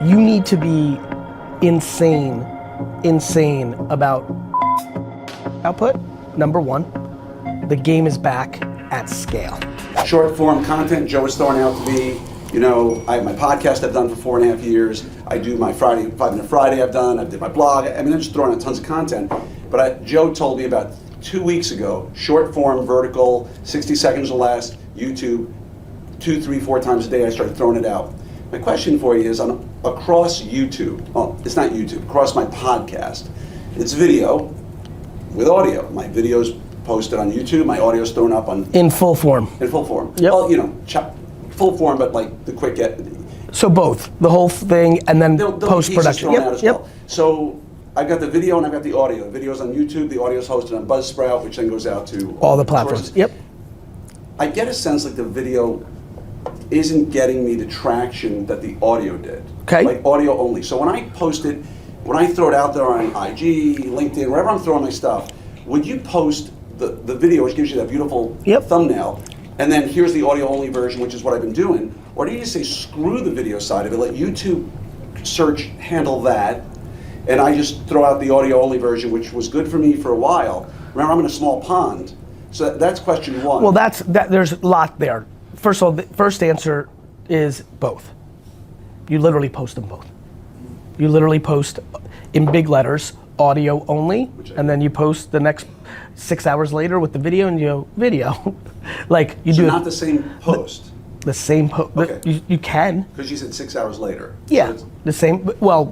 You need to be insane about output. Number one, the game is back at scale. Short form content, Joe is throwing out to me. You know, I have my podcast I've done for 4.5 years. I do my 5 Minute Friday I've done. I did my blog. I mean, I'm just throwing out tons of content. But Joe told me about 2 weeks ago, short form, vertical, 60 seconds or less, YouTube, 2, 3, 4 times a day I started throwing it out. My question for you is, across YouTube, well, it's not YouTube, across my podcast, it's video with audio. My video's posted on YouTube, my audio's thrown up on... In full form. In full form. Yep. Well, you know, full form, but like the quick get. So both, the whole thing and then post-production. Well. So I've got the video and I've got the audio. The video's on YouTube, the audio's hosted on Buzzsprout, which then goes out to all the platforms. Yep. I get a sense like the video isn't getting me the traction that the audio did. Okay. Like audio only. So when I post it, when I throw it out there on IG, LinkedIn, wherever I'm throwing my stuff, would you post the video, which gives you that beautiful thumbnail, and then here's the audio only version, which is what I've been doing? Or do you just say, screw the video side of it, let YouTube search handle that, and I just throw out the audio only version, which was good for me for a while. Remember, I'm in a small pond. So that's question one. Well, there's a lot there. First of all, the first answer is both. You literally post them both. You literally post in big letters, audio only, and then you post the next 6 hours later with the video, and you go, video. Like you do. Not the same post. The same post. Okay. You can. Because you said 6 hours later. Yeah. So the same. Well,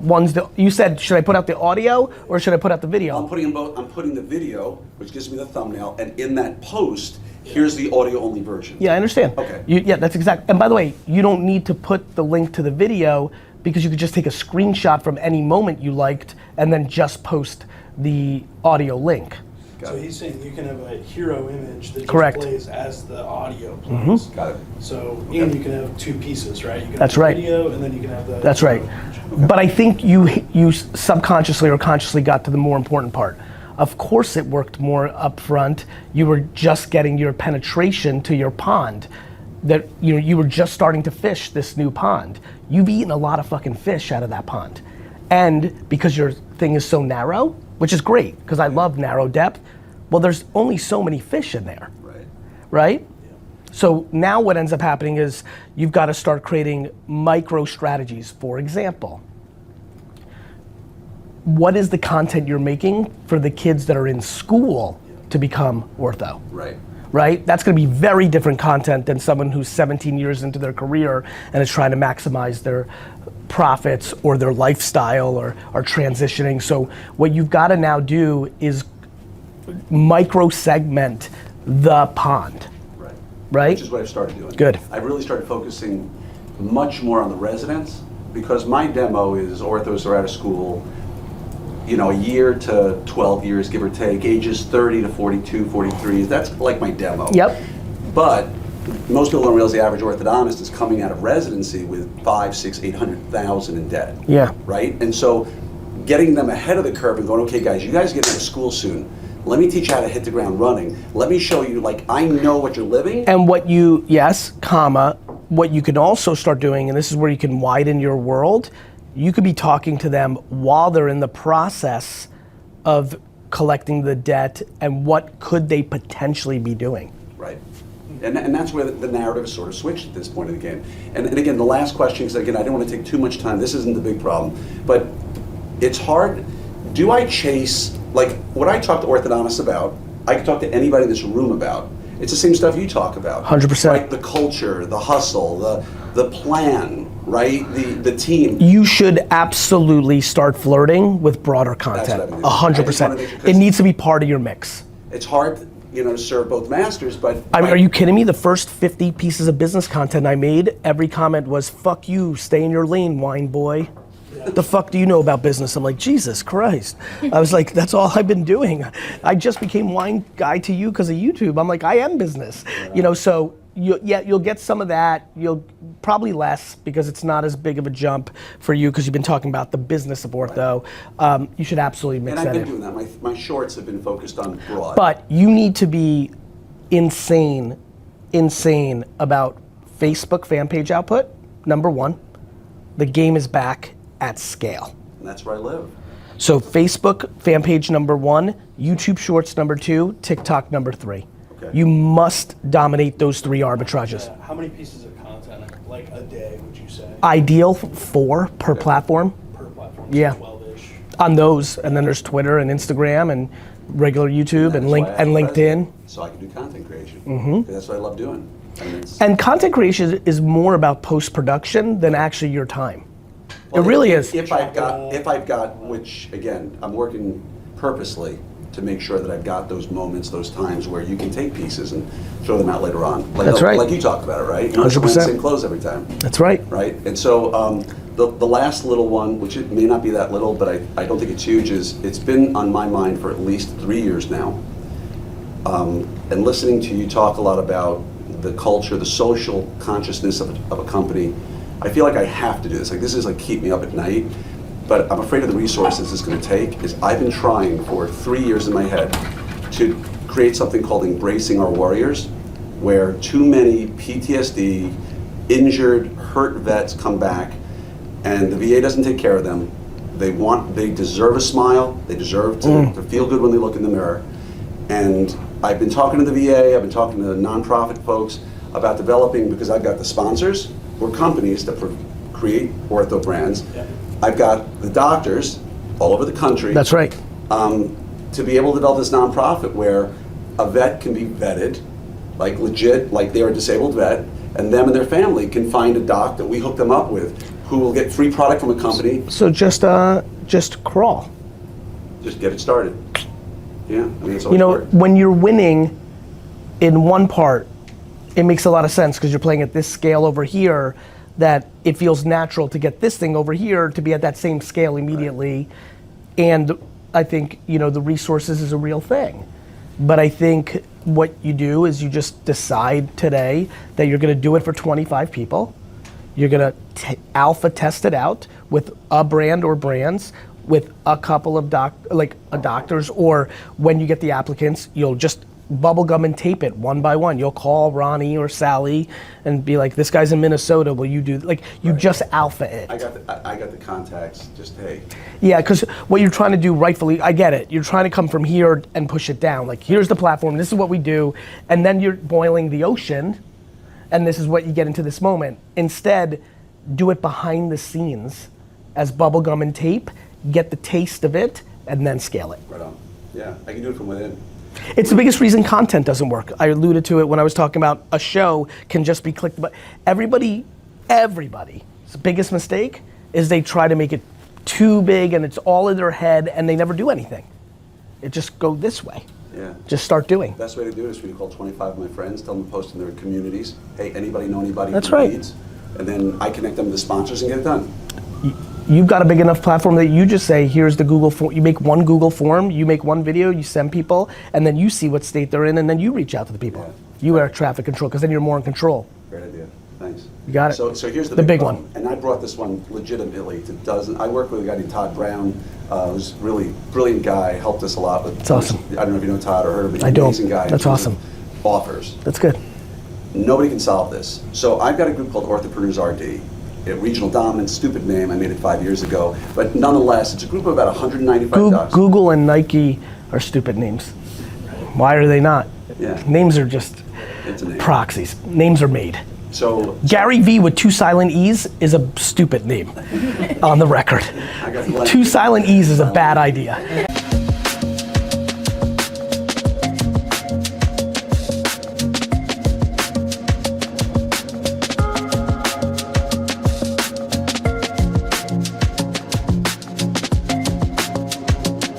you said, should I put out the audio or should I put out the video? I'm putting both. I'm putting the video, which gives me the thumbnail, and in that post, here's the audio only version. Yeah, I understand. Okay. Yeah, that's exact. And by the way, you don't need to put the link to the video because you could just take a screenshot from any moment you liked and then just post the audio link. So he's saying you can have a hero image that Correct. just plays as the audio plays. Got it. So and you can have two pieces, right? You can That's have right. the video and then you can have the That's right. image. But I think you subconsciously or consciously got to the more important part. Of course it worked more upfront. You were just getting your penetration to your pond. That you were just starting to fish this new pond. You've eaten a lot of fucking fish out of that pond. And because your thing is so narrow, which is great, because I love narrow depth, well, there's only so many fish in there. Right? Yeah. So now what ends up happening is you've got to start creating micro strategies. For example, what is the content you're making for the kids that are in school to become ortho? Right? That's gonna be very different content than someone who's 17 years into their career and is trying to maximize their profits or their lifestyle or are transitioning. So what you've gotta now do is micro segment the pond. Right? Which is what I've started doing. Good. I've really started focusing much more on the residents because my demo is orthos are out of school, you know, a year to 12 years, give or take, ages 30 to 42, 43. That's like my demo. Yep. But most people don't realize the average orthodontist is coming out of residency with 5, 6, 800,000 in debt. Yeah. Right? And so getting them ahead of the curve and going, okay guys, you guys get out of school soon. Let me teach you how to hit the ground running. Let me show you, like, I know what you're living. And what you, what you can also start doing, and this is where you can widen your world, you could be talking to them while they're in the process of collecting the debt and what could they potentially be doing. Right. And that's where the narrative is sort of switched at this point of the game. And again, the last question, because again, I don't want to take too much time. This isn't the big problem. But it's hard. Do I chase, like what I talk to orthodontists about, I can talk to anybody in this room about. It's the same stuff you talk about. 100%. Right? The culture, the hustle, the plan, right? The team. You should absolutely start flirting with broader content. 100%. It needs to be part of your mix. It's hard, you know, to serve both masters, but... I mean, are you kidding me? The first 50 pieces of business content I made, every comment was, fuck you, stay in your lane, wine boy. The fuck do you know about business? I'm like, Jesus Christ. I was like, that's all I've been doing. I just became wine guy to you because of YouTube. I'm like, I am business. You know, so you'll get some of that. You'll probably less because it's not as big of a jump for you because you've been talking about the business of ortho. You should absolutely mix that in. And I've been doing that. My shorts have been focused on broad. But you need to be insane about Facebook fan page output, number one. The game is back at scale. And that's where I live. So Facebook fan page number 1, YouTube Shorts number 2, TikTok number 3. Okay. You must dominate those 3 arbitrages. Yeah. How many pieces of content, like a day, would you say? Ideal 4 per platform. Per platform? Yeah. 12-ish. On those, and then there's Twitter and Instagram and regular YouTube and LinkedIn. So I can do content creation. Mm-hmm. That's what I love doing. And content creation is more about post-production than actually your time. Well, it really is. If I've got, which again, I'm working purposely to make sure that I've got those moments, those times where you can take pieces and throw them out later on. Like, That's right. Like you talked about it, right? You 100%. wear the same clothes every time. That's right. Right? And so the last little one, which it may not be that little, but I don't think it's huge, is it's been on my mind for at least 3 years now. And listening to you talk a lot about the culture, the social consciousness of a company, I feel like I have to do this. Like, this is like keep me up at night, but I'm afraid of the resources it's going to take. Is I've been trying for 3 years in my head to create something called Embracing Our Warriors, where too many PTSD, injured, hurt vets come back, and the VA doesn't take care of them. They deserve a smile. They deserve to feel good when they look in the mirror. And I've been talking to the VA. I've been talking to the nonprofit folks about developing, because I've got the sponsors or companies that create ortho brands. Yeah. I've got the doctors all over the country. That's right. To be able to develop this nonprofit where a vet can be vetted, like legit, like they're a disabled vet, and them and their family can find a doc that we hook them up with, who will get free product from a company. So just crawl. Just get it started. Yeah, I mean, it's always You know, worked. when you're winning in one part, it makes a lot of sense because you're playing at this scale over here, that it feels natural to get this thing over here to be at that same scale immediately. Right. And I think, you know, the resources is a real thing. But I think what you do is you just decide today that you're gonna do it for 25 people. You're gonna alpha test it out with a brand or brands, with a couple of doctors, or when you get the applicants, you'll just bubblegum and tape it one by one. You'll call Ronnie or Sally and be like, this guy's in Minnesota, will you do, like, you Right. just alpha it. I got the contacts, just hey. Yeah, because what you're trying to do rightfully, I get it. You're trying to come from here and push it down. Like, here's the platform, this is what we do, and then you're boiling the ocean, and this is what you get into this moment. Instead, do it behind the scenes as bubblegum and tape, get the taste of it, and then scale it. Right on. Yeah, I can do it from within. It's the biggest reason content doesn't work. I alluded to it when I was talking about a show can just be clicked, but everybody's biggest mistake is they try to make it too big and it's all in their head and they never do anything. It just go this way. Yeah. Just start doing. Best way to do it is for you to call 25 of my friends, tell them to post in their communities. Hey, anybody know anybody That's who right. needs? And then I connect them to the sponsors and get it done. You've got a big enough platform that you just say, here's the Google form. You make one Google form, you make one video, you send people, and then you see what state they're in, and then you reach out to the people. Yeah. You are traffic control, because then you're more in control. Great idea. Thanks. You got it. So here's the big problem. one. And I brought this one legitimately to dozens. I work with a guy named Todd Brown, who's a really brilliant guy, helped us a lot with. It's awesome. I don't know if you know Todd or heard of him. I don't. Amazing guy. That's awesome. Offers. That's good. Nobody can solve this. So I've got a group called Orthopreneurs RD. Regional dominant, stupid name, I made it 5 years ago. But nonetheless, it's a group of about 195 docs. Google and Nike are stupid names. Why are they not? Yeah. Names are just It's a name. proxies. Names are made. So Gary V with 2 silent E's is a stupid name on the record. I got 2 silent E's is a bad idea.